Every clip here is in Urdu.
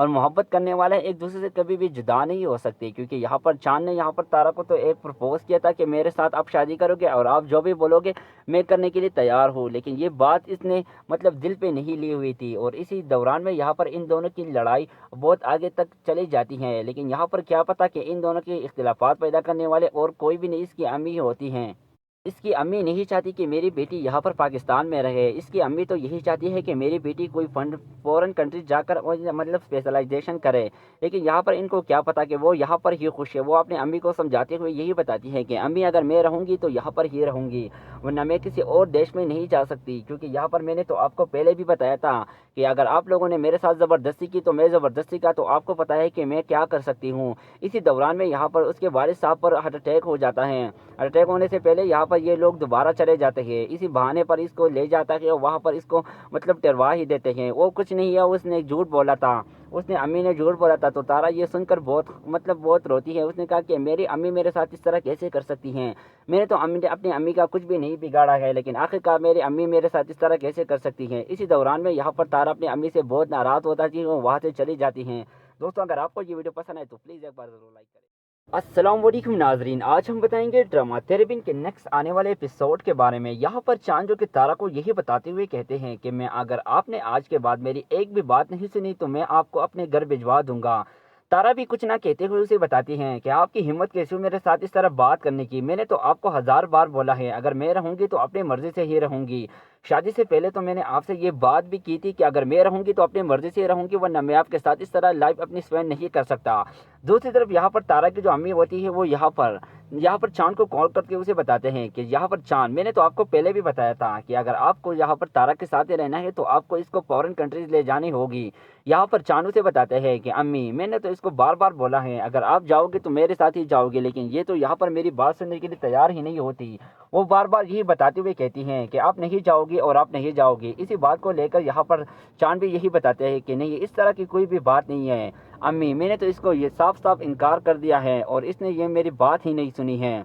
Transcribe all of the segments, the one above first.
اور محبت کرنے والے ایک دوسرے سے کبھی بھی جدا نہیں ہو سکتے، کیونکہ یہاں پر چاند نے یہاں پر تارا کو تو ایک پرپوز کیا تھا کہ میرے ساتھ آپ شادی کرو گے اور آپ جو بھی بولو گے میں کرنے کے لیے تیار ہوں، لیکن یہ بات اس نے مطلب دل پہ نہیں لی ہوئی تھی، اور اسی دوران میں یہاں پر ان دونوں کی لڑائی بہت آگے تک چلی جاتی ہے، لیکن یہاں پر کیا پتا کہ ان دونوں کے اختلافات پیدا کرنے والے اور کوئی بھی نہیں اس کی امی ہوتی ہیں۔ اس کی امی نہیں چاہتی کہ میری بیٹی یہاں پر پاکستان میں رہے، اس کی امی تو یہی چاہتی ہے کہ میری بیٹی کوئی فورن کنٹری جا کر مطلب اسپیشلائزیشن کرے، لیکن یہاں پر ان کو کیا پتا کہ وہ یہاں پر ہی خوش ہے۔ وہ اپنے امی کو سمجھاتے ہوئے یہی بتاتی ہے کہ امی اگر میں رہوں گی تو یہاں پر ہی رہوں گی، ورنہ میں کسی اور دیش میں نہیں جا سکتی، کیونکہ یہاں پر میں نے تو آپ کو پہلے بھی بتایا تھا کہ اگر آپ لوگوں نے میرے ساتھ زبردستی کی تو میں زبردستی کا تو آپ کو پتا ہے کہ میں کیا کر سکتی ہوں۔ اسی دوران میں یہاں پر اس کے والد صاحب پر ہارٹ اٹیک ہو جاتا ہے، ہارٹ اٹیک ہونے سے پہلے یہاں پر یہ لوگ دوبارہ چلے جاتے ہیں، اسی بہانے پر اس کو لے جاتا ہے اور وہاں پر اس کو مطلب ٹروا ہی دیتے ہیں۔ وہ کچھ نہیں ہے، اس نے جھوٹ بولا تھا، اس نے امی نے جھوٹ بولا تھا، تو تارا یہ سن کر بہت روتی ہے۔ اس نے کہا کہ میری امی میرے ساتھ اس طرح کیسے کر سکتی ہیں، میں نے تو اپنی امی کا کچھ بھی نہیں بگاڑا ہے، لیکن آخرکار میری امی میرے ساتھ اس طرح کیسے کر سکتی ہیں۔ اسی دوران میں یہاں پر تارا اپنی امی سے بہت ناراض ہوتا ہے، وہ وہاں سے چلی جاتی ہیں۔ دوستوں اگر آپ کو یہ ویڈیو پسند آئے تو پلیز ایک بار ضرور لائک کریں۔ السلام علیکم ناظرین، آج ہم بتائیں گے ڈرامہ تیرے بن کے نیکسٹ آنے والے ایپیسوڈ کے بارے میں۔ یہاں پر چاند جو کہ تارا کو یہی بتاتے ہوئے کہتے ہیں کہ اگر آپ نے آج کے بعد میری ایک بھی بات نہیں سنی تو میں آپ کو اپنے گھر بھجوا دوں گا۔ تارا بھی کچھ نہ کہتے ہوئے اسے بتاتی ہیں کہ آپ کی ہمت کیسی ہوئی میرے ساتھ اس طرح بات کرنے کی، میں نے تو آپ کو 1000 بار بولا ہے اگر میں رہوں گی تو اپنی مرضی سے ہی رہوں گی، شادی سے پہلے تو میں نے آپ سے یہ بات بھی کی تھی کہ اگر میں رہوں گی تو اپنی مرضی سے رہوں گی، ورنہ میں آپ کے ساتھ اس طرح لائف اپنی اسپینڈ نہیں کر سکتا۔ دوسری طرف یہاں پر تارا کی جو امی ہوتی ہے وہ یہاں پر چاند کو کال کر کے اسے بتاتے ہیں کہ یہاں پر چاند، میں نے تو آپ کو پہلے بھی بتایا تھا کہ اگر آپ کو یہاں پر تارا کے ساتھ رہنا ہے تو آپ کو اس کو فورن کنٹریز لے جانی ہوگی۔ یہاں پر چاند اسے بتاتے ہیں کہ امی میں نے تو اس کو بار بار بولا ہے اگر آپ جاؤ گے تو میرے ساتھ ہی جاؤ گے، لیکن یہ تو یہاں پر میری بات سننے کے لیے تیار ہی نہیں ہوتی۔ وہ بار بار یہی بتاتے ہوئے کہتی ہیں کہ آپ نہیں جاؤ گی اور آپ نہیں جاؤ گی۔ اسی بات کو لے کر یہاں پر چاند بھی یہی بتاتے ہیں کہ نہیں، اس طرح کی کوئی بھی بات نہیں ہے امی، میں نے تو اس کو یہ صاف انکار کر دیا ہے اور اس نے یہ میری بات ہی نہیں سنی ہے۔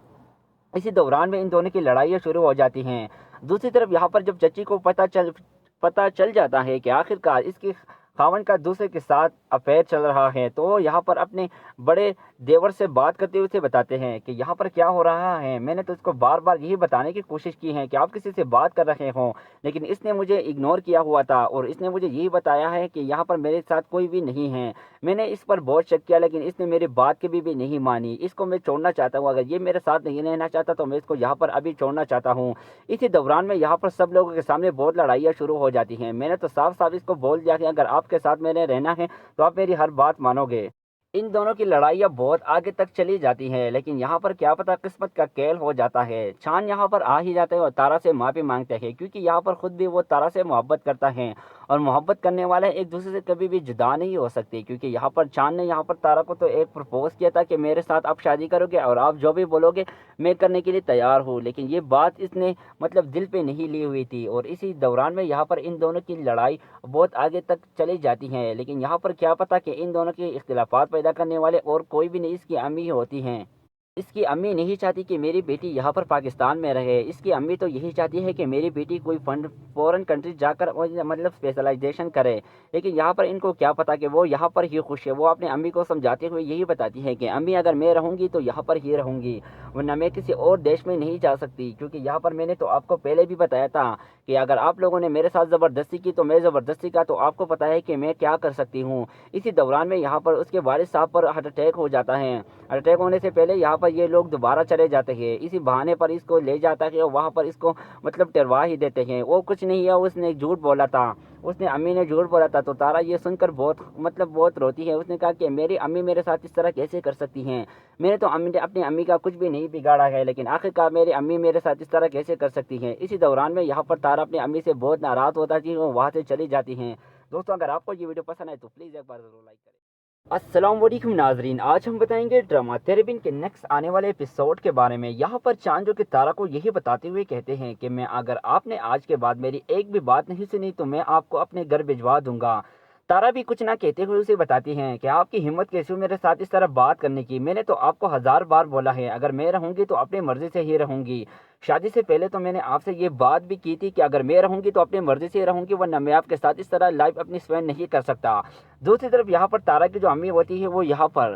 اسی دوران میں ان دونوں کی لڑائیاں شروع ہو جاتی ہیں۔ دوسری طرف یہاں پر جب چچی کو پتہ چل جاتا ہے کہ آخرکار اس کی خاون کا دوسرے کے ساتھ افیئر چل رہا ہے، تو وہ یہاں پر اپنے بڑے دیور سے بات کرتے ہوئے اسے بتاتے ہیں کہ یہاں پر کیا ہو رہا ہے، میں نے تو اس کو بار بار یہی بتانے کی کوشش کی ہے کہ آپ کسی سے بات کر رہے ہوں، لیکن اس نے مجھے اگنور کیا ہوا تھا اور اس نے مجھے یہی بتایا ہے کہ یہاں پر میرے ساتھ کوئی بھی نہیں ہے۔ میں نے اس پر بہت شک کیا لیکن اس نے میری بات کبھی بھی نہیں مانی، اس کو میں چھوڑنا چاہتا ہوں، اگر یہ میرے ساتھ نہیں رہنا چاہتا تو میں اس کو یہاں پر ابھی چھوڑنا چاہتا ہوں۔ اسی دوران میں یہاں پر سب لوگوں کے سامنے بہت لڑائیاں شروع ہو جاتی ہیں۔ میں نے تو صاف اس کو بول دیا کہ اگر آپ کے ساتھ میں نے رہنا ہے تو آپ میری ہر بات مانو گے۔ ان دونوں کی لڑائیاں بہت آگے تک چلی جاتی ہیں، لیکن یہاں پر کیا پتا قسمت کا کھیل ہو جاتا ہے۔ چاند یہاں پر آ ہی جاتے ہیں اور تارا سے معافی مانگتے ہیں، کیونکہ یہاں پر خود بھی وہ تارا سے محبت کرتا ہے اور محبت کرنے والے ایک دوسرے سے کبھی بھی جدا نہیں ہو سکتے، کیونکہ یہاں پر چاند نے یہاں پر تارا کو تو ایک پرپوز کیا تھا کہ میرے ساتھ آپ شادی کرو گے اور آپ جو بھی بولو گے میں کرنے کے لیے تیار ہوں، لیکن یہ بات اس نے مطلب دل پہ نہیں لی ہوئی تھی، اور اسی دوران میں یہاں پر ان دونوں کی لڑائی بہت آگے تک چلی جاتی ہے، لیکن یہاں پر کیا پتا کہ ان دونوں کے اختلافات پیدا کرنے والے اور کوئی بھی نہیں اس کی امی ہوتی ہیں۔ اس کی امی نہیں چاہتی کہ میری بیٹی یہاں پر پاکستان میں رہے، اس کی امی تو یہی چاہتی ہے کہ میری بیٹی کوئی فورن کنٹری جا کر مطلب اسپیشلائزیشن کرے، لیکن یہاں پر ان کو کیا پتا کہ وہ یہاں پر ہی خوش ہے۔ وہ اپنے امی کو سمجھاتے ہوئے یہی بتاتی ہے کہ امی اگر میں رہوں گی تو یہاں پر ہی رہوں گی، ورنہ میں کسی اور دیش میں نہیں جا سکتی، کیونکہ یہاں پر میں نے تو آپ کو پہلے بھی بتایا تھا کہ اگر آپ لوگوں نے میرے ساتھ زبردستی کی تو میں زبردستی کا تو آپ کو پتا ہے کہ میں کیا کر سکتی ہوں۔ اسی دوران میں یہاں پر اس کے والد صاحب پر ہارٹ اٹیک ہو جاتا ہے، ہارٹ اٹیک ہونے سے پہلے یہاں پر یہ لوگ دوبارہ چلے جاتے ہیں، اسی بہانے پر اس کو لے جاتا ہے اور وہاں پر اس کو مطلب ٹروا ہی دیتے ہیں۔ وہ کچھ نہیں ہے، اس نے جھوٹ بولا تھا، اس نے امی نے جھوٹ بولا تھا، تو تارا یہ سن کر بہت روتی ہے۔ اس نے کہا کہ میری امی میرے ساتھ اس طرح کیسے کر سکتی ہیں، میں نے تو اپنی امی کا کچھ بھی نہیں بگاڑا ہے، لیکن آخرکار میری امی میرے ساتھ اس طرح کیسے کر سکتی ہیں۔ اسی دوران میں یہاں پر تارا اپنی امی سے بہت ناراض ہوتا ہے، وہ وہاں سے چلی جاتی ہیں۔ دوستوں اگر آپ کو یہ ویڈیو پسند آئے تو پلیز ایک بار ضرور لائک کریں۔ السلام علیکم ناظرین، آج ہم بتائیں گے ڈرامہ تیرے بن کے نیکسٹ آنے والے ایپیسوڈ کے بارے میں۔ یہاں پر چاند جو کہ تارا کو یہی بتاتے ہوئے کہتے ہیں کہ اگر آپ نے آج کے بعد میری ایک بھی بات نہیں سنی تو میں آپ کو اپنے گھر بھجوا دوں گا۔ تارا بھی کچھ نہ کہتے ہوئے اسے بتاتی ہیں کہ آپ کی ہمت کیسی ہوئی میرے ساتھ اس طرح بات کرنے کی، میں نے تو آپ کو 1000 بار بولا ہے اگر میں رہوں گی تو اپنی مرضی سے ہی رہوں گی، شادی سے پہلے تو میں نے آپ سے یہ بات بھی کی تھی کہ اگر میں رہوں گی تو اپنی مرضی سے رہوں گی، ورنہ میں آپ کے ساتھ اس طرح لائف اپنی اسپینڈ نہیں کر سکتا۔ دوسری طرف یہاں پر تارا کی جو امی ہوتی ہے وہ یہاں پر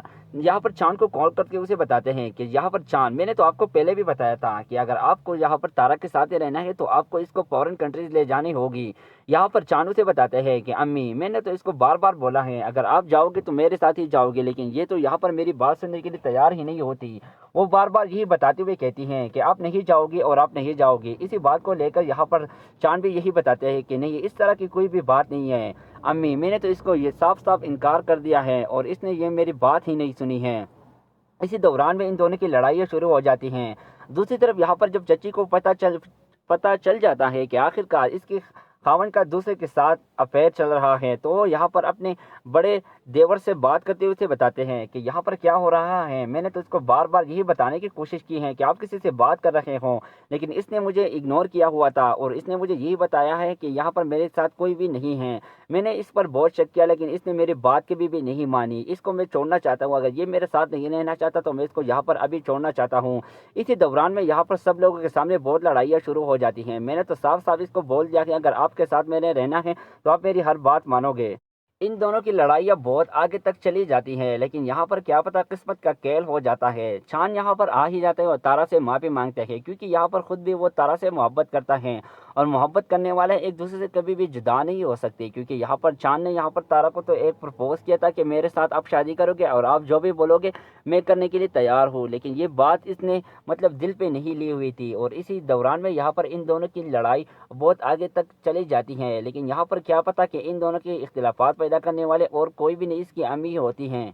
چاند کو کال کر کے اسے بتاتے ہیں کہ یہاں پر چاند، میں نے تو آپ کو پہلے بھی بتایا تھا کہ اگر آپ کو یہاں پر تارا کے ساتھ ہی رہنا ہے تو آپ کو اس کو فورن کنٹریز لے جانی ہوگی۔ یہاں پر چاند اسے بتاتے ہیں کہ امی، میں نے تو اس کو بار بار بولا ہے اگر آپ جاؤ گے تو میرے ساتھ ہی جاؤ گے، لیکن یہ تو یہاں پر میری بات سننے کے لیے تیار ہی نہیں ہوتی۔ وہ بار بار یہی بتاتے ہوئے کہتی ہیں کہ آپ نہیں جاؤ گی اور آپ نہیں جاؤ گی۔ اسی بات کو لے کر یہاں پر چاند بھی یہی بتاتے ہیں کہ نہیں، اس طرح کی کوئی بھی بات نہیں ہے امی، میں نے تو اس کو یہ صاف صاف انکار کر دیا ہے اور اس نے یہ میری بات ہی نہیں سنی ہے۔ اسی دوران میں ان دونوں کی لڑائیاں شروع ہو جاتی ہیں۔ دوسری طرف یہاں پر جب چچی کو پتہ چل جاتا ہے کہ آخرکار اس کی خاوند کا دوسرے کے ساتھ افیئر چل رہا ہے، تو وہ یہاں پر اپنے بڑے دیور سے بات کرتے ہوئے اسے بتاتے ہیں کہ یہاں پر کیا ہو رہا ہے۔ میں نے تو اس کو بار بار یہی بتانے کی کوشش کی ہے کہ آپ کسی سے بات کر رہے ہوں، لیکن اس نے مجھے اگنور کیا ہوا تھا اور اس نے مجھے یہی بتایا ہے کہ یہاں پر میرے ساتھ کوئی بھی نہیں ہے۔ میں نے اس پر بہت شک کیا، لیکن اس نے میری بات کی بھی نہیں مانی۔ اس کو میں چھوڑنا چاہتا ہوں، اگر یہ میرے ساتھ نہیں رہنا چاہتا تو میں اس کو یہاں پر ابھی چھوڑنا چاہتا ہوں۔ اسی دوران میں یہاں پر سب لوگوں کے سامنے بہت لڑائیاں شروع ہو جاتی ہیں۔ میں نے تو صاف صاف اس کو بول دیا کہ اگر آپ کے ساتھ میں نے رہنا ہے تو آپ میری ہر بات مانو گے۔ ان دونوں کی لڑائیاں بہت آگے تک چلی جاتی ہیں، لیکن یہاں پر کیا پتہ قسمت کا کھیل ہو جاتا ہے۔ چاند یہاں پر آ ہی جاتے ہیں اور تارا سے معافی مانگتے ہیں، کیونکہ یہاں پر خود بھی وہ تارا سے محبت کرتا ہے اور محبت کرنے والے ایک دوسرے سے کبھی بھی جدا نہیں ہو سکتے، کیونکہ یہاں پر چاند نے یہاں پر تارا کو تو ایک پرپوز کیا تھا کہ میرے ساتھ آپ شادی کرو گے اور آپ جو بھی بولو گے میں کرنے کے لیے تیار ہوں، لیکن یہ بات اس نے دل پہ نہیں لی ہوئی تھی۔ اور اسی دوران میں یہاں پر ان دونوں کی لڑائی بہت آگے تک چلی جاتی ہے، لیکن یہاں پر کیا پتہ کہ ان دونوں کے اختلافات پیدا کرنے والے اور کوئی بھی نہیں، اس کی امی ہوتی ہیں۔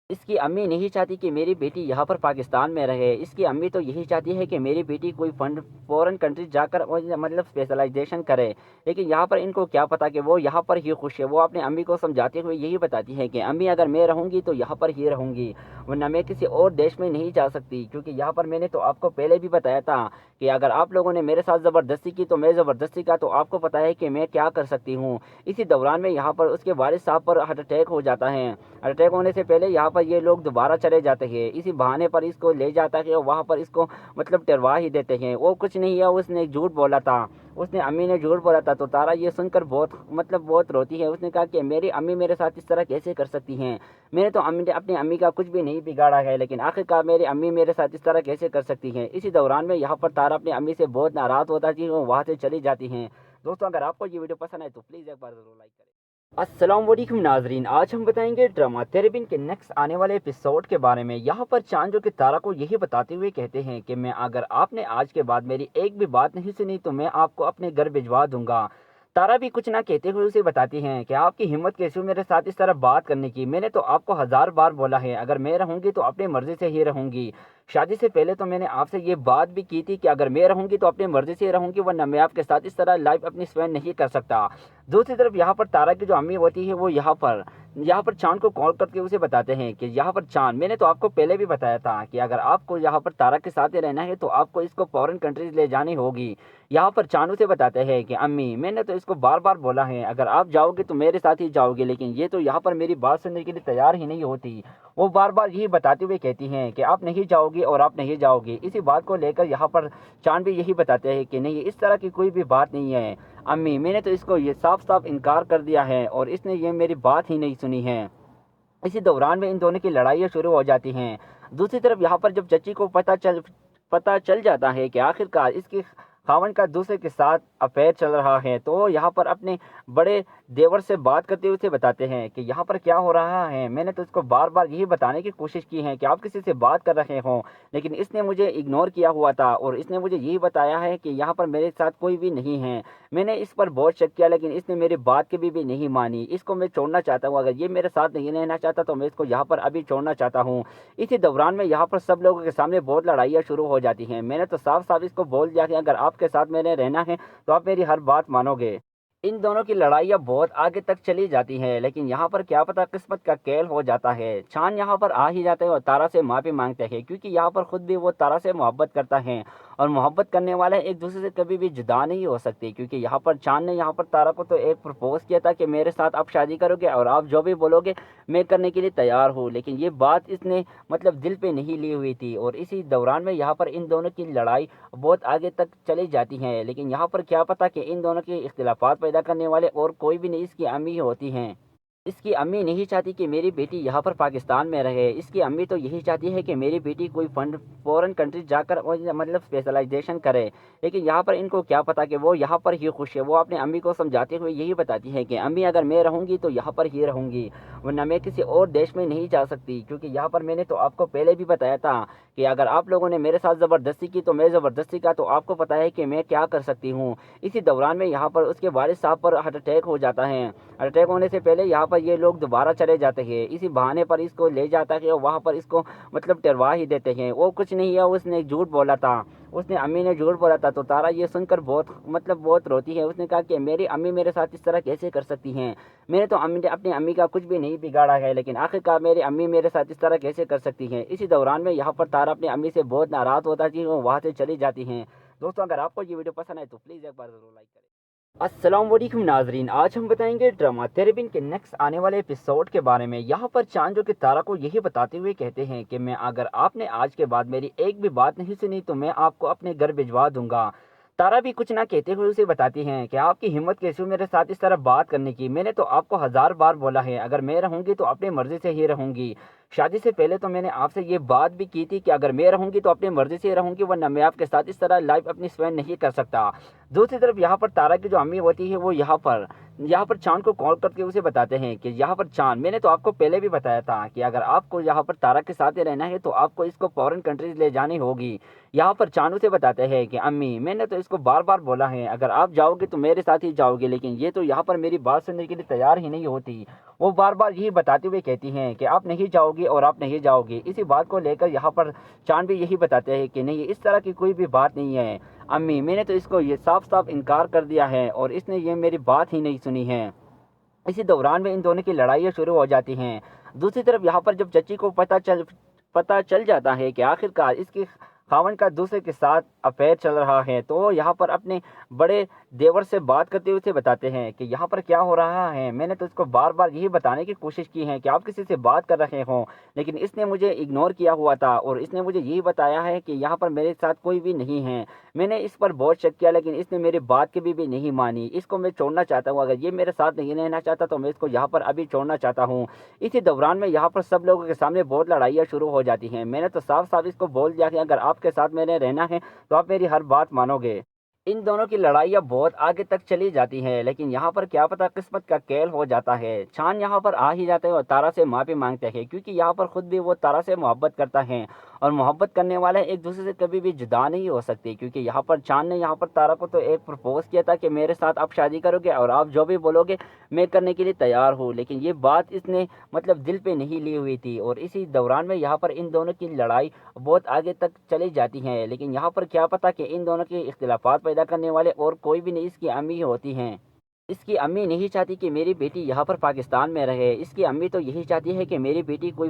اس کی امی نہیں چاہتی کہ میری بیٹی یہاں پر پاکستان میں رہے، اس کی امی تو یہی چاہتی ہے کہ میری بیٹی کوئی فورن کنٹری جا کر اسپیشلائزیشن کرے، لیکن یہاں پر ان کو کیا پتا کہ وہ یہاں پر ہی خوش ہے۔ وہ اپنے امی کو سمجھاتے ہوئے یہی بتاتی ہے کہ امی، اگر میں رہوں گی تو یہاں پر ہی رہوں گی، ورنہ میں کسی اور دیش میں نہیں جا سکتی، کیونکہ یہاں پر میں نے تو آپ کو پہلے بھی بتایا تھا کہ اگر آپ لوگوں نے میرے ساتھ زبردستی کی تو میں زبردستی کا تو آپ کو پتا ہے کہ میں کیا کر سکتی ہوں۔ اسی دوران میں یہاں پر اس کے والد صاحب پر ہارٹ اٹیک ہو جاتا ہے۔ ہارٹ اٹیک ہونے سے پہلے یہاں پر یہ لوگ دوبارہ چلے جاتے ہیں، اسی بہانے پر اس کو لے جاتا ہے اور وہاں پر اس کو ٹروا ہی دیتے ہیں۔ وہ کچھ نہیں ہے، اس نے جھوٹ بولا تھا، اس نے امی نے جھوٹ بولا تھا۔ تو تارا یہ سن کر بہت روتی ہے۔ اس نے کہا کہ میری امی میرے ساتھ اس طرح کیسے کر سکتی ہیں، میں نے تو اپنی امی کا کچھ بھی نہیں بگاڑا ہے، لیکن آخرکار میری امی میرے ساتھ اس طرح کیسے کر سکتی ہیں۔ اسی دوران میں یہاں پر تارا اپنی امی سے بہت ناراض ہوتا ہے، وہ وہاں سے چلی جاتی ہیں۔ دوستوں، اگر آپ کو یہ ویڈیو پسند آئے تو پلیز ایک بار ضرور لائک کریں۔ السلام علیکم ناظرین، آج ہم بتائیں گے ڈرامہ تیرے بن کے نیکسٹ آنے والے ایپیسوڈ کے بارے میں۔ یہاں پر چاند جو کہ تارا کو یہی بتاتے ہوئے کہتے ہیں کہ اگر آپ نے آج کے بعد میری ایک بھی بات نہیں سنی تو میں آپ کو اپنے گھر بھجوا دوں گا۔ تارا بھی کچھ نہ کہتے ہوئے اسے بتاتی ہیں کہ آپ کی ہمت کیسی ہوئی میرے ساتھ اس طرح بات کرنے کی، میں نے تو آپ کو 1000 بار بولا ہے اگر میں رہوں گی تو اپنی مرضی سے ہی رہوں گی۔ شادی سے پہلے تو میں نے آپ سے یہ بات بھی کی تھی کہ اگر میں رہوں گی تو اپنی مرضی سے رہوں گی، ورنہ میں آپ کے ساتھ اس طرح لائف اپنی اسپینڈ نہیں کر سکتا۔ دوسری طرف یہاں پر تارا کی جو امی ہوتی ہے وہ یہاں پر چاند کو کال کر کے اسے بتاتے ہیں کہ یہاں پر چاند، میں نے تو آپ کو پہلے بھی بتایا تھا کہ اگر آپ کو یہاں پر تارا کے ساتھ رہنا ہے تو آپ کو اس کو فورن کنٹریز لے جانی ہوگی۔ یہاں پر چاند اسے بتاتے ہیں کہ امی، میں نے تو اس کو بار بار بولا ہے اگر آپ جاؤ گے تو میرے ساتھ ہی جاؤ گے، لیکن یہ تو یہاں پر میری بات سننے کے لیے تیار ہی نہیں ہوتی۔ وہ بار بار یہی بتاتے ہوئے کہتی ہیں کہ آپ نہیں جاؤ گی اور آپ نہیں جاؤ گی۔ اسی بات کو لے کر یہاں پر چاند بھی یہی بتاتے ہیں کہ نہیں، اس طرح کی کوئی بھی بات نہیں ہے امی، میں نے تو اس کو یہ صاف صاف انکار کر دیا ہے اور اس نے یہ میری بات ہی نہیں سنی ہے۔ اسی دوران میں ان دونوں کی لڑائیاں شروع ہو جاتی ہیں۔ دوسری طرف یہاں پر جب چچی کو پتہ چل جاتا ہے کہ آخرکار اس کی خاوند کا دوسرے کے ساتھ افیئر چل رہا ہے، تو وہ یہاں پر اپنے بڑے دیور سے بات کرتے ہوئے اسے بتاتے ہیں کہ یہاں پر کیا ہو رہا ہے۔ میں نے تو اس کو بار بار یہی بتانے کی کوشش کی ہے کہ آپ کسی سے بات کر رہے ہوں، لیکن اس نے مجھے اگنور کیا ہوا تھا اور اس نے مجھے یہی بتایا ہے کہ یہاں پر میرے ساتھ کوئی بھی نہیں ہے۔ میں نے اس پر بہت شک کیا، لیکن اس نے میری بات کی بھی نہیں مانی۔ اس کو میں چھوڑنا چاہتا ہوں، اگر یہ میرے ساتھ نہیں رہنا چاہتا تو میں اس کو یہاں پر ابھی چھوڑنا چاہتا ہوں۔ اسی دوران میں یہاں پر سب لوگوں کے سامنے بہت لڑائیاں شروع ہو جاتی ہیں۔ میں نے تو صاف صاف اس کو بول دیا کہ اگر آپ کے ساتھ میں نے رہنا ہے تو آپ میری ہر بات مانو گے۔ ان دونوں کی لڑائیاں بہت آگے تک چلی جاتی ہیں، لیکن یہاں پر کیا پتہ قسمت کا کھیل ہو جاتا ہے۔ چاند یہاں پر آ ہی جاتے ہیں اور تارا سے معافی مانگتے ہیں، کیونکہ یہاں پر خود بھی وہ تارا سے محبت کرتا ہے اور محبت کرنے والے ایک دوسرے سے کبھی بھی جدا نہیں ہو سکتے، کیونکہ یہاں پر چاند نے یہاں پر تارا کو تو ایک پرپوز کیا تھا کہ میرے ساتھ آپ شادی کرو گے اور آپ جو بھی بولو گے میں کرنے کے لیے تیار ہوں، لیکن یہ بات اس نے مطلب دل پہ نہیں لی ہوئی تھی، اور اسی دوران میں یہاں پر ان دونوں کی لڑائی بہت آگے تک چلی جاتی ہے، لیکن یہاں پر کیا پتا کہ ان دونوں کے اختلافات پیدا کرنے والے اور کوئی بھی نہیں اس کی امی ہوتی ہیں۔ اس کی امی نہیں چاہتی کہ میری بیٹی یہاں پر پاکستان میں رہے، اس کی امی تو یہی چاہتی ہے کہ میری بیٹی کوئی فورن کنٹری جا کر مطلب اسپیشلائزیشن کرے، لیکن یہاں پر ان کو کیا پتا کہ وہ یہاں پر ہی خوش ہے۔ وہ اپنے امی کو سمجھاتے ہوئے یہی بتاتی ہے کہ امی اگر میں رہوں گی تو یہاں پر ہی رہوں گی، ورنہ میں کسی اور دیش میں نہیں جا سکتی، کیونکہ یہاں پر میں نے تو آپ کو پہلے بھی بتایا تھا کہ اگر آپ لوگوں نے میرے ساتھ زبردستی کی تو میں زبردستی کا تو آپ کو پتا ہے کہ میں کیا کر سکتی ہوں۔ اسی دوران میں یہاں پر اس کے والد صاحب پر ہارٹ اٹیک ہو جاتا ہے، ہارٹ اٹیک ہونے سے پہلے یہاں پر یہ لوگ دوبارہ چلے جاتے ہیں، اسی بہانے پر اس کو لے جاتا ہے اور وہاں پر اس کو مطلب ٹروا ہی دیتے ہیں۔ وہ کچھ نہیں ہے، اس نے جھوٹ بولا تھا، اس نے امی نے جھوٹ بولا تھا، تو تارا یہ سن کر بہت روتی ہے۔ اس نے کہا کہ میری امی میرے ساتھ اس طرح کیسے کر سکتی ہیں، میں نے تو اپنی امی کا کچھ بھی نہیں بگاڑا ہے، لیکن آخرکار میری امی میرے ساتھ اس طرح کیسے کر سکتی ہیں۔ اسی دوران میں یہاں پر تارا اپنی امی سے بہت ناراض ہوتا ہے، وہ وہاں سے چلی جاتی ہیں۔ دوستوں اگر آپ کو یہ ویڈیو پسند ہے تو پلیز ایک بار ضرور لائک کریں۔ السلام علیکم ناظرین، آج ہم بتائیں گے ڈرامہ تیرے بن کے نیکسٹ آنے والے ایپیسوڈ کے بارے میں۔ یہاں پر چاند جو کہ تارا کو یہی بتاتے ہوئے کہتے ہیں کہ اگر آپ نے آج کے بعد میری ایک بھی بات نہیں سنی تو میں آپ کو اپنے گھر بھجوا دوں گا۔ تارا بھی کچھ نہ کہتے ہوئے اسے بتاتی ہیں کہ آپ کی ہمت کیسے ہوئی میرے ساتھ اس طرح بات کرنے کی، میں نے تو آپ کو 1000 بار بولا ہے اگر میں رہوں گی تو اپنی مرضی سے ہی رہوں گی، شادی سے پہلے تو میں نے آپ سے یہ بات بھی کی تھی کہ اگر میں رہوں گی تو اپنی مرضی سے رہوں گی، ورنہ میں آپ کے ساتھ اس طرح لائف اپنی اسپینڈ نہیں کر سکتا۔ دوسری طرف یہاں پر تارا کی جو امی ہوتی ہے وہ یہاں پر چاند کو کال کر کے اسے بتاتے ہیں کہ یہاں پر چاند، میں نے تو آپ کو پہلے بھی بتایا تھا کہ اگر آپ کو یہاں پر تارا کے ساتھ رہنا ہے تو آپ کو اس کو فورن کنٹریز لے جانی ہوگی۔ یہاں پر چاند اسے بتاتے ہیں کہ امی میں نے تو اس کو بار بار بولا ہے اگر آپ جاؤ گے تو میرے ساتھ ہی جاؤ گے، لیکن یہ تو یہاں پر میری بات سننے کے لیے تیار ہی نہیں ہوتی۔ وہ بار بار یہی بتاتے ہوئے کہتی ہیں کہ آپ نہیں جاؤ گی اور آپ نہیں جاؤ گی۔ اسی بات کو لے کر یہاں پر چاند بھی یہی بتاتے ہیں کہ نہیں، اس طرح کی کوئی بھی بات نہیں ہے امی، میں نے تو اس کو یہ صاف صاف انکار کر دیا ہے اور اس نے یہ میری بات ہی نہیں سنی ہے۔ اسی دوران میں ان دونوں کی لڑائیاں شروع ہو جاتی ہیں۔ دوسری طرف یہاں پر جب چچی کو پتہ چل جاتا ہے کہ آخرکار اس کی خاون کا دوسرے کے ساتھ افیئر چل رہا ہے، تو وہ یہاں پر اپنے بڑے دیور سے بات کرتے ہوئے اسے بتاتے ہیں کہ یہاں پر کیا ہو رہا ہے، میں نے تو اس کو بار بار یہی بتانے کی کوشش کی ہے کہ آپ کسی سے بات کر رہے ہوں، لیکن اس نے مجھے اگنور کیا ہوا تھا اور اس نے مجھے یہی بتایا ہے کہ یہاں پر میرے ساتھ کوئی بھی نہیں ہے۔ میں نے اس پر بہت شک کیا لیکن اس نے میری بات کبھی بھی نہیں مانی، اس کو میں چھوڑنا چاہتا ہوں، اگر یہ میرے ساتھ نہیں رہنا چاہتا تو میں اس کو یہاں پر ابھی چھوڑنا چاہتا ہوں۔ اسی دوران میں یہاں پر سب لوگوں کے سامنے بہت لڑائیاں شروع ہو جاتی ہیں۔ میں نے تو صاف صاف اس کو بول دیا کہ اگر آپ کے ساتھ میں نے رہنا ہے تو آپ میری ہر بات مانو گے۔ ان دونوں کی لڑائیاں بہت آگے تک چلی جاتی ہیں، لیکن یہاں پر کیا پتا قسمت کا کھیل ہو جاتا ہے۔ چاند یہاں پر آ ہی جاتے ہیں اور تارا سے معافی مانگتے ہیں، کیونکہ یہاں پر خود بھی وہ تارا سے محبت کرتا ہے اور محبت کرنے والے ایک دوسرے سے کبھی بھی جدا نہیں ہو سکتے، کیونکہ یہاں پر چاند نے یہاں پر تارا کو تو ایک پرپوز کیا تھا کہ میرے ساتھ آپ شادی کرو گے اور آپ جو بھی بولو گے میں کرنے کے لیے تیار ہوں، لیکن یہ بات اس نے مطلب دل پہ نہیں لی ہوئی تھی، اور اسی دوران میں یہاں پر ان دونوں کی لڑائی بہت آگے تک چلی جاتی ہے، لیکن یہاں پر کیا پتا کہ ان دونوں کے اختلافات پیدا کرنے والے اور کوئی بھی نہیں اس کی امی ہوتی ہیں۔ اس کی امی نہیں چاہتی کہ میری بیٹی یہاں پر پاکستان میں رہے، اس کی امی تو یہی چاہتی ہے کہ میری بیٹی کوئی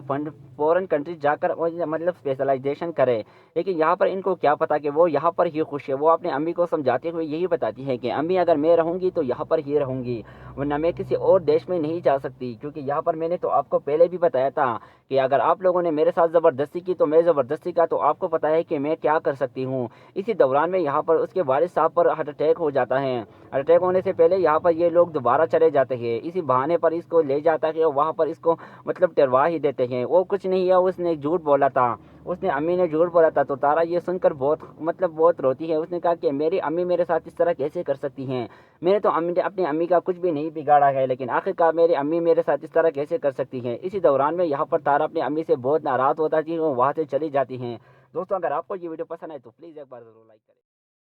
فورن کنٹری جا کر مطلب اسپیشلائزیشن کرے، لیکن یہاں پر ان کو کیا پتا کہ وہ یہاں پر ہی خوش ہے۔ وہ اپنے امی کو سمجھاتے ہوئے یہی بتاتی ہے کہ امی اگر میں رہوں گی تو یہاں پر ہی رہوں گی، ورنہ میں کسی اور دیش میں نہیں جا سکتی، کیونکہ یہاں پر میں نے تو آپ کو پہلے بھی بتایا تھا کہ اگر آپ لوگوں نے میرے ساتھ زبردستی کی تو میں زبردستی کا تو آپ کو پتا ہے کہ میں کیا کر سکتی ہوں۔ اسی دوران میں یہاں پر اس کے والد صاحب پر ہارٹ اٹیک ہو جاتا ہے، ہارٹ اٹیک ہونے سے پہلے یہاں پر یہ لوگ دوبارہ چلے جاتے ہیں، اسی بہانے پر اس کو لے جاتا ہے اور وہاں پر اس کو مطلب ٹروا ہی دیتے ہیں۔ وہ کچھ نہیں ہے، اس نے جھوٹ بولا تھا، اس نے امی نے جھوٹ بولا تھا، تو تارا یہ سن کر بہت روتی ہے۔ اس نے کہا کہ میری امی میرے ساتھ اس طرح کیسے کر سکتی ہیں، میں نے تو اپنی امی کا کچھ بھی نہیں بگاڑا ہے، لیکن آخرکار میری امی میرے ساتھ اس طرح کیسے کر سکتی ہیں۔ اسی دوران میں یہاں پر تارا اپنی امی سے بہت ناراض ہوتا ہے، وہ وہاں سے چلی جاتی ہیں۔ دوستوں اگر آپ کو یہ ویڈیو پسند ہے تو پلیز ایک بار ضرور لائک کریں۔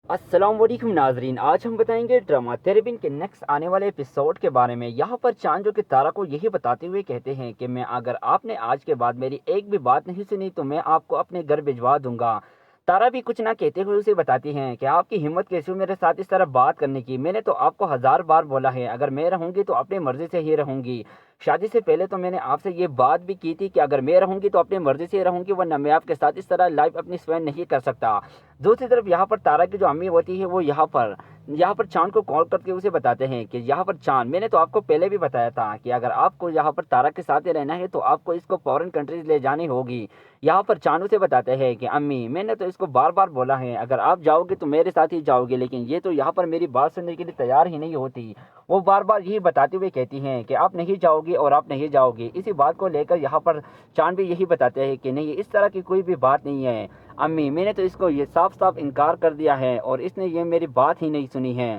السلام علیکم ناظرین، آج ہم بتائیں گے ڈرامہ تیرے بن کے نیکسٹ آنے والے ایپیسوڈ کے بارے میں۔ یہاں پر چاند جو کہ تارا کو یہی بتاتے ہوئے کہتے ہیں کہ اگر آپ نے آج کے بعد میری ایک بھی بات نہیں سنی تو میں آپ کو اپنے گھر بھجوا دوں گا۔ تارا بھی کچھ نہ کہتے ہوئے اسے بتاتی ہیں کہ آپ کی ہمت کیسے ہوئی میرے ساتھ اس طرح بات کرنے کی، میں نے تو آپ کو 1000 بار بولا ہے اگر میں رہوں گی تو اپنی مرضی سے ہی رہوں گی، شادی سے پہلے تو میں نے آپ سے یہ بات بھی کی تھی کہ اگر میں رہوں گی تو اپنی مرضی سے رہوں گی، ورنہ میں آپ کے ساتھ اس طرح لائف اپنی اسپینڈ نہیں کر سکتا۔ دوسری طرف یہاں پر تارا کی جو امی ہوتی ہے وہ یہاں پر چاند کو کال کر کے اسے بتاتے ہیں کہ یہاں پر چاند، میں نے تو آپ کو پہلے بھی بتایا تھا کہ اگر آپ کو یہاں پر تارا کے ساتھ رہنا ہے تو آپ کو اس کو فورن کنٹریز لے جانی ہوگی۔ یہاں پر چاند اسے بتاتے ہیں کہ امی میں نے تو اس کو بار بار بولا ہے اگر آپ جاؤ گے تو میرے ساتھ ہی جاؤ گے، لیکن یہ تو یہاں پر میری بات سننے کے لیے تیار ہی نہیں ہوتی۔ وہ بار بار یہی بتاتے ہوئے کہتی ہیں کہ آپ نہیں جاؤ گی اور آپ نہیں جاؤ گی۔ اسی بات کو لے کر یہاں پر چاند بھی یہی بتاتے ہیں کہ نہیں، اس طرح کی کوئی بھی بات نہیں ہے امی، میں نے تو اس کو یہ صاف صاف انکار کر دیا ہے اور اس نے یہ میری بات ہی نہیں سنی ہے۔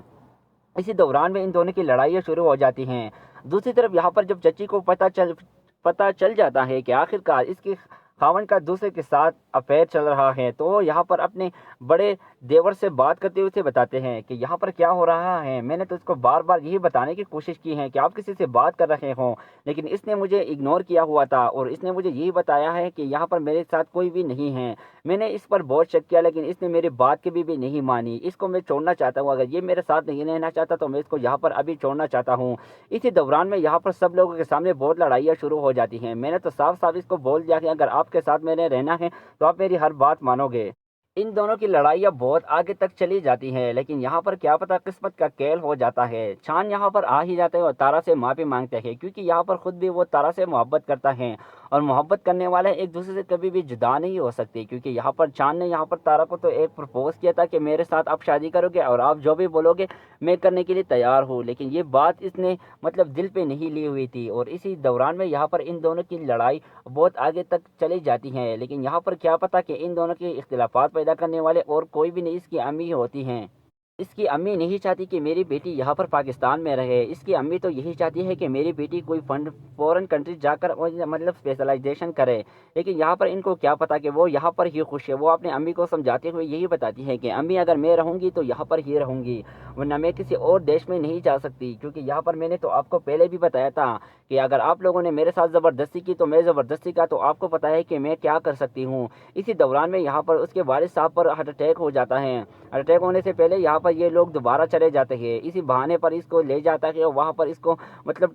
اسی دوران میں ان دونوں کی لڑائیاں شروع ہو جاتی ہیں۔ دوسری طرف یہاں پر جب چچی کو پتہ چل جاتا ہے کہ آخرکار اس کی خاون کا دوسرے کے ساتھ افیئر چل رہا ہے، تو وہ یہاں پر اپنے بڑے دیور سے بات کرتے ہوئے اسے بتاتے ہیں کہ یہاں پر کیا ہو رہا ہے۔ میں نے تو اس کو بار بار یہی بتانے کی کوشش کی ہے کہ آپ کسی سے بات کر رہے ہوں، لیکن اس نے مجھے اگنور کیا ہوا تھا اور اس نے مجھے یہی بتایا ہے کہ یہاں پر میرے ساتھ کوئی بھی نہیں ہے۔ میں نے اس پر بہت شک کیا لیکن اس نے میری بات کبھی بھی نہیں مانی۔ اس کو میں چھوڑنا چاہتا ہوں، اگر یہ میرے ساتھ نہیں رہنا چاہتا تو میں اس کو یہاں پر ابھی چھوڑنا چاہتا ہوں۔ اسی دوران میں یہاں پر سب لوگوں کے سامنے بہت لڑائیاں شروع ہو جاتی ہیں۔ میں نے تو صاف صاف اس کو بول دیا کہ اگر آپ کے ساتھ میں نے رہنا ہے تو آپ میری ہر بات مانو گے۔ ان دونوں کی لڑائیاں بہت آگے تک چلی جاتی ہیں، لیکن یہاں پر کیا پتہ قسمت کا کھیل ہو جاتا ہے۔ چاند یہاں پر آ ہی جاتے ہیں اور تارا سے معافی مانگتے ہیں، کیونکہ یہاں پر خود بھی وہ تارا سے محبت کرتا ہے اور محبت کرنے والے ایک دوسرے سے کبھی بھی جدا نہیں ہو سکتے، کیونکہ یہاں پر چاند نے یہاں پر تارا کو تو ایک پرپوز کیا تھا کہ میرے ساتھ آپ شادی کرو گے اور آپ جو بھی بولو گے میں کرنے کے لیے تیار ہوں، لیکن یہ بات اس نے دل پہ نہیں لی ہوئی تھی۔ اور اسی دوران میں یہاں پر ان دونوں کی لڑائی بہت آگے تک چلی جاتی ہے، لیکن یہاں پر کیا پتہ کہ ان دونوں کے اختلافات پیدا کرنے والے اور کوئی بھی نہیں اس کی امی ہوتی ہیں۔ اس کی امی نہیں چاہتی کہ میری بیٹی یہاں پر پاکستان میں رہے، اس کی امی تو یہی چاہتی ہے کہ میری بیٹی کوئی فورن کنٹری جا کر اسپیشلائزیشن کرے، لیکن یہاں پر ان کو کیا پتا کہ وہ یہاں پر ہی خوش ہے۔ وہ اپنے امی کو سمجھاتے ہوئے یہی بتاتی ہے کہ امی اگر میں رہوں گی تو یہاں پر ہی رہوں گی، ورنہ میں کسی اور دیش میں نہیں جا سکتی، کیونکہ یہاں پر میں نے تو آپ کو پہلے بھی بتایا تھا کہ اگر آپ لوگوں نے میرے ساتھ زبردستی کی تو میں زبردستی کا تو آپ کو پتا ہے کہ میں کیا کر سکتی ہوں۔ اسی دوران میں یہاں پر اس کے والد صاحب پر ہارٹ اٹیک ہو جاتا ہے۔ ہارٹ اٹیک ہونے سے پہلے یہاں پر یہ لوگ دوبارہ چلے جاتے ہیں، اسی بہانے پر اس کو لے جاتا ہے اور وہاں پر اس کو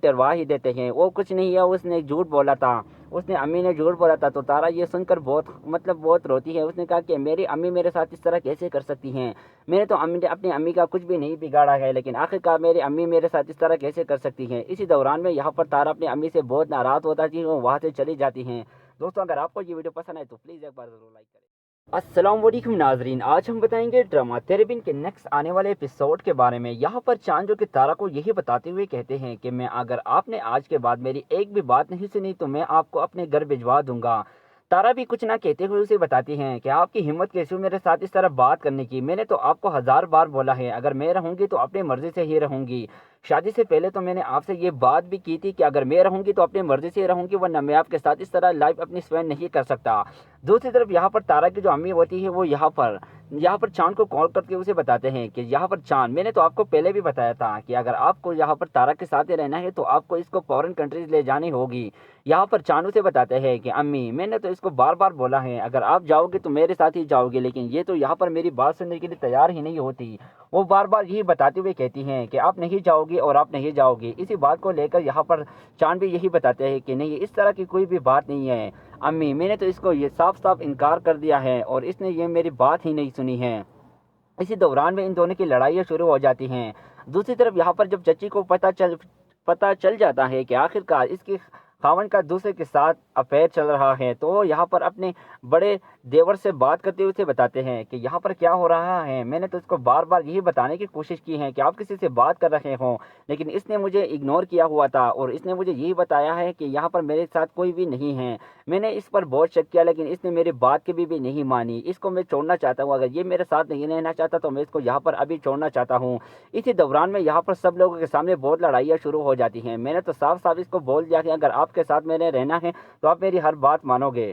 ٹروا ہی دیتے ہیں۔ وہ کچھ نہیں ہے، اس نے جھوٹ بولا تھا، اس نے امی نے جھوٹ بولا تھا۔ تو تارا یہ سن کر بہت روتی ہے۔ اس نے کہا کہ میری امی میرے ساتھ اس طرح کیسے کر سکتی ہیں، میں نے تو اپنی امی کا کچھ بھی نہیں بگاڑا ہے، لیکن آخرکار میری امی میرے ساتھ اس طرح کیسے کر سکتی ہیں۔ اسی دوران میں یہاں پر تارا اپنی امی سے بہت ناراض ہوتا ہے، وہ وہاں سے چلی جاتی ہیں۔ دوستوں اگر آپ کو یہ ویڈیو پسند آئے تو پلیز ایک بار ضرور لائک کریں۔ السلام علیکم ناظرین، آج ہم بتائیں گے ڈرامہ تیرے بن کے نیکسٹ آنے والے ایپیسوڈ کے بارے میں۔ یہاں پر چاند جو کہ تارا کو یہی بتاتے ہوئے کہتے ہیں کہ اگر آپ نے آج کے بعد میری ایک بھی بات نہیں سنی تو میں آپ کو اپنے گھر بھجوا دوں گا۔ تارا بھی کچھ نہ کہتے ہوئے اسے بتاتی ہیں کہ آپ کی ہمت کیسے ہوئی میرے ساتھ اس طرح بات کرنے کی، میں نے تو آپ کو 1000 بار بولا ہے اگر میں رہوں گی تو اپنی مرضی سے ہی رہوں گی۔ شادی سے پہلے تو میں نے آپ سے یہ بات بھی کی تھی کہ اگر میں رہوں گی تو اپنی مرضی سے رہوں گی، ورنہ میں آپ کے ساتھ اس طرح لائف اپنی اسپینڈ نہیں کر سکتا۔ دوسری طرف یہاں پر تارا کی جو امی ہوتی ہے وہ یہاں پر چاند کو کال کر کے اسے بتاتے ہیں کہ یہاں پر چاند، میں نے تو آپ کو پہلے بھی بتایا تھا کہ اگر آپ کو یہاں پر تارا کے ساتھ رہنا ہے تو آپ کو اس کو فورن کنٹریز لے جانی ہوگی۔ یہاں پر چاند اسے بتاتے ہیں کہ امی میں نے تو اس کو بار بار بولا ہے اگر آپ جاؤ گے تو میرے ساتھ ہی جاؤ گے، لیکن یہ تو یہاں پر میری بات سننے کے لیے تیار ہی نہیں ہوتی۔ وہ بار بار یہی بتاتے ہوئے کہتی ہیں کہ آپ نہیں جاؤ گی اور آپ نہیں جاؤ گی۔ اسی بات کو لے کر یہاں پر چاند بھی یہی بتاتے ہیں کہ نہیں، اس طرح کی کوئی بھی بات نہیں ہے امی، میں نے تو اس کو یہ صاف صاف انکار کر دیا ہے اور اس نے یہ میری بات ہی نہیں سنی ہے۔ اسی دوران میں ان دونوں کی لڑائیاں شروع ہو جاتی ہیں۔ دوسری طرف یہاں پر جب چچی کو پتہ چل جاتا ہے کہ آخرکار اس کی خاون کا دوسرے کے ساتھ افیئر چل رہا ہے، تو وہ یہاں پر اپنے بڑے دیور سے بات کرتے ہوئے اسے بتاتے ہیں کہ یہاں پر کیا ہو رہا ہے۔ میں نے تو اس کو بار بار یہی بتانے کی کوشش کی ہے کہ آپ کسی سے بات کر رہے ہوں، لیکن اس نے مجھے اگنور کیا ہوا تھا اور اس نے مجھے یہی بتایا ہے کہ یہاں پر میرے ساتھ کوئی بھی نہیں ہے۔ میں نے اس پر بہت شک کیا لیکن اس نے میری بات کبھی بھی نہیں مانی۔ اس کو میں چھوڑنا چاہتا ہوں، اگر یہ میرے ساتھ نہیں رہنا چاہتا تو میں اس کو یہاں پر ابھی چھوڑنا چاہتا ہوں۔ اسی دوران میں یہاں پر سب لوگوں کے سامنے بہت لڑائیاں شروع ہو جاتی ہیں۔ میں نے تو صاف صاف اس کو بول دیا کہ اگر آپ کے ساتھ میں نے رہنا ہے تو آپ میری ہر بات مانو گے۔